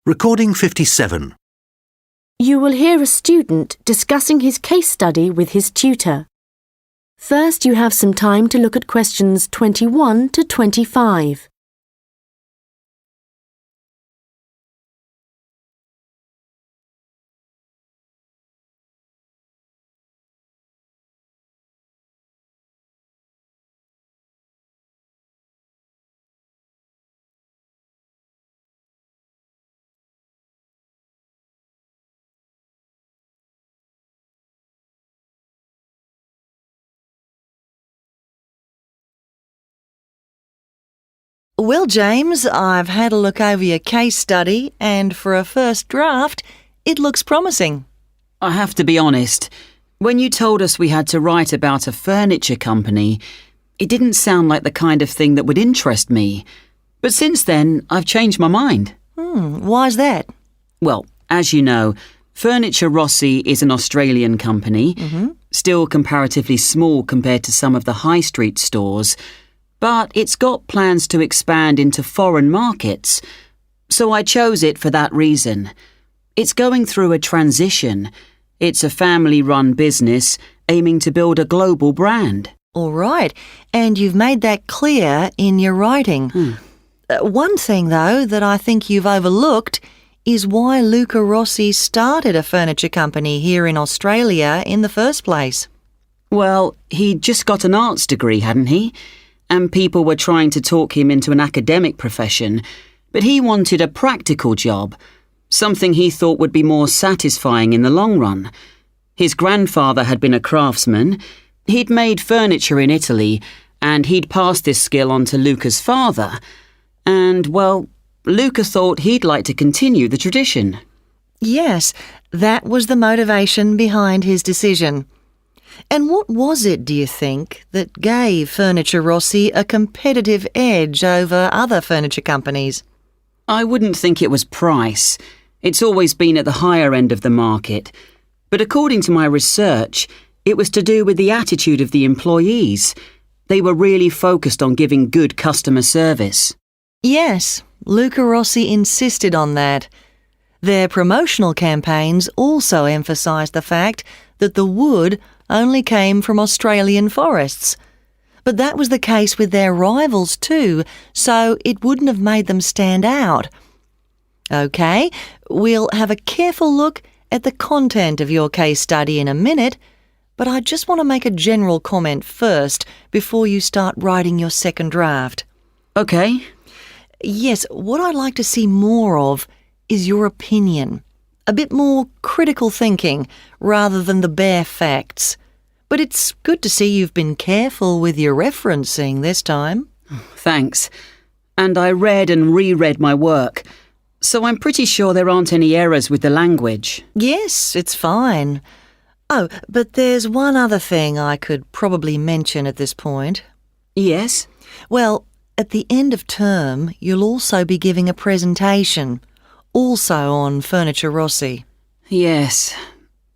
Recording 57. You will hear a student discussing his case study with his tutor. First, you have some time to look at questions 21 to 25. Well, James, I've had a look over your case study and for a first draft, it looks promising. I have to be honest, when you told us we had to write about a furniture company, it didn't sound like the kind of thing that would interest me. But since then, I've changed my mind. Why's that? Well, as you know, Furniture Rossi is an Australian company, still comparatively small compared to some of the high street stores, but it's got plans to expand into foreign markets, so I chose it for that reason. It's going through a transition. It's a family-run business aiming to build a global brand. All right, and you've made that clear in your writing. One thing, though, that I think you've overlooked is why Luca Rossi started a furniture company here in Australia in the first place. Well, he'd just got an arts degree, hadn't he? And people were trying to talk him into an academic profession, but he wanted a practical job, something he thought would be more satisfying in the long run. His grandfather had been a craftsman, he'd made furniture in Italy, and he'd passed this skill on to Luca's father. And, well, Luca thought he'd like to continue the tradition. Yes, that was the motivation behind his decision. And what was it, do you think, that gave Furniture Rossi a competitive edge over other furniture companies? I wouldn't think it was price. It's always been at the higher end of the market. But according to my research, it was to do with the attitude of the employees. They were really focused on giving good customer service. Yes, Luca Rossi insisted on that. Their promotional campaigns also emphasised the fact that the wood only came from Australian forests. But that was the case with their rivals too, so it wouldn't have made them stand out. OK, we'll have a careful look at the content of your case study in a minute, but I just want to make a general comment first before you start writing your second draft. OK. Yes, what I'd like to see more of is your opinion. A bit more critical thinking rather than the bare facts. But it's good to see you've been careful with your referencing this time. Thanks. And I read and reread my work, so I'm pretty sure there aren't any errors with the language. Yes, it's fine. Oh, but there's one other thing I could probably mention at this point. Yes? Well, at the end of term, you'll also be giving a presentation, also on Furniture Rossi. Yes.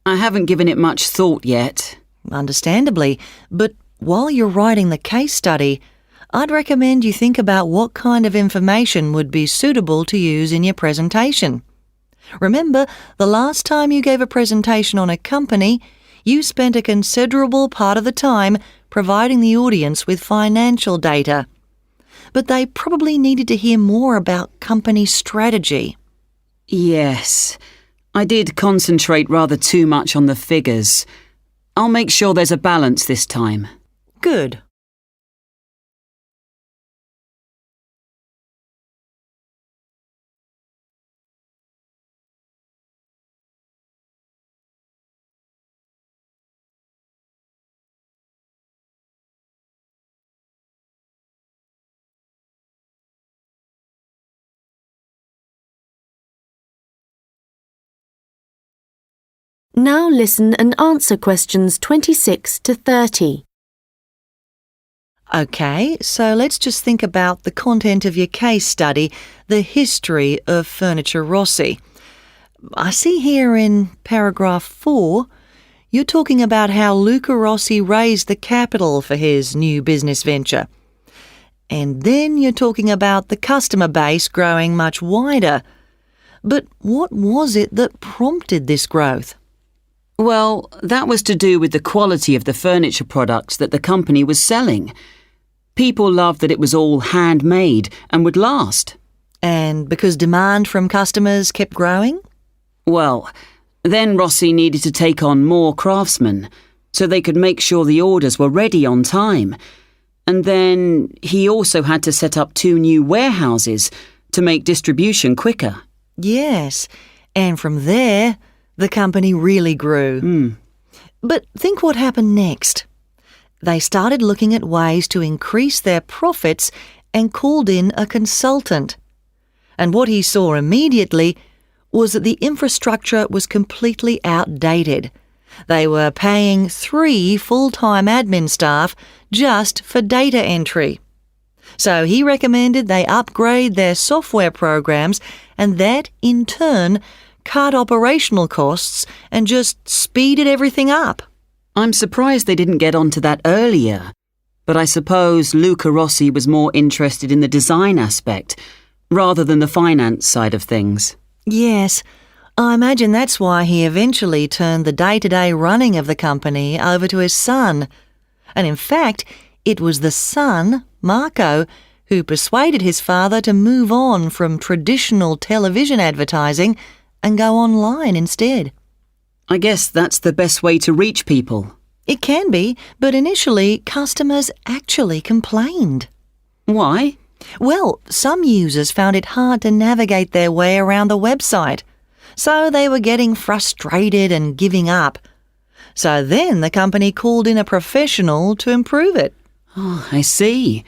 I haven't given it much thought yet. Understandably, but while you're writing the case study, I'd recommend you think about what kind of information would be suitable to use in your presentation. Remember, the last time you gave a presentation on a company, you spent a considerable part of the time providing the audience with financial data. But they probably needed to hear more about company strategy. Yes. I did concentrate rather too much on the figures. I'll make sure there's a balance this time. Good. Now listen and answer questions 26 to 30. OK, so let's just think about the content of your case study, the history of Furniture Rossi. I see here in paragraph 4, you're talking about how Luca Rossi raised the capital for his new business venture. And then you're talking about the customer base growing much wider. But what was it that prompted this growth? Well, that was to do with the quality of the furniture products that the company was selling. People loved that it was all handmade and would last. And because demand from customers kept growing? Well, then Rossi needed to take on more craftsmen so they could make sure the orders were ready on time. And then he also had to set up 2 new warehouses to make distribution quicker. Yes, and from there, the company really grew. But think what happened next. They started looking at ways to increase their profits and called in a consultant. And what he saw immediately was that the infrastructure was completely outdated. They were paying 3 full-time admin staff just for data entry. So he recommended they upgrade their software programs, and that, in turn, cut operational costs and just speeded everything up. I'm surprised they didn't get onto that earlier. But I suppose Luca Rossi was more interested in the design aspect rather than the finance side of things. Yes, I imagine that's why he eventually turned the day-to-day running of the company over to his son. And in fact, it was the son, Marco, who persuaded his father to move on from traditional television advertising and go online instead. I guess that's the best way to reach people. It can be, but initially customers actually complained. Why? Well, some users found it hard to navigate their way around the website, so they were getting frustrated and giving up. So then the company called in a professional to improve it. Oh, I see.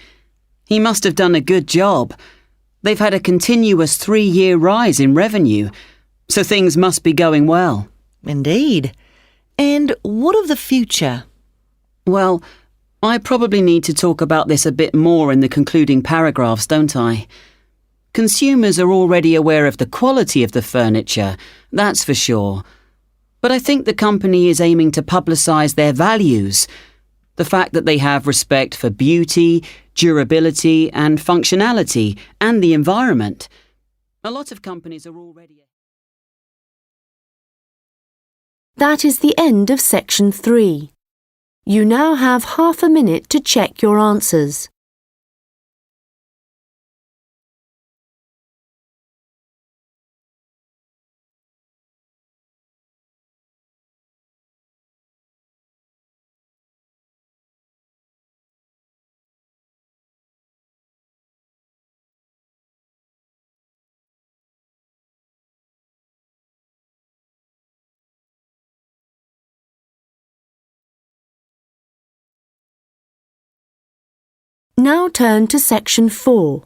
He must have done a good job. They've had a continuous 3-year rise in revenue, so things must be going well. Indeed. And what of the future? Well, I probably need to talk about this a bit more in the concluding paragraphs, don't I? Consumers are already aware of the quality of the furniture, that's for sure. But I think the company is aiming to publicise their values. The fact that they have respect for beauty, durability and functionality and the environment. A lot of companies are already... That is the end of section 3. You now have half a minute to check your answers. Now turn to section 4.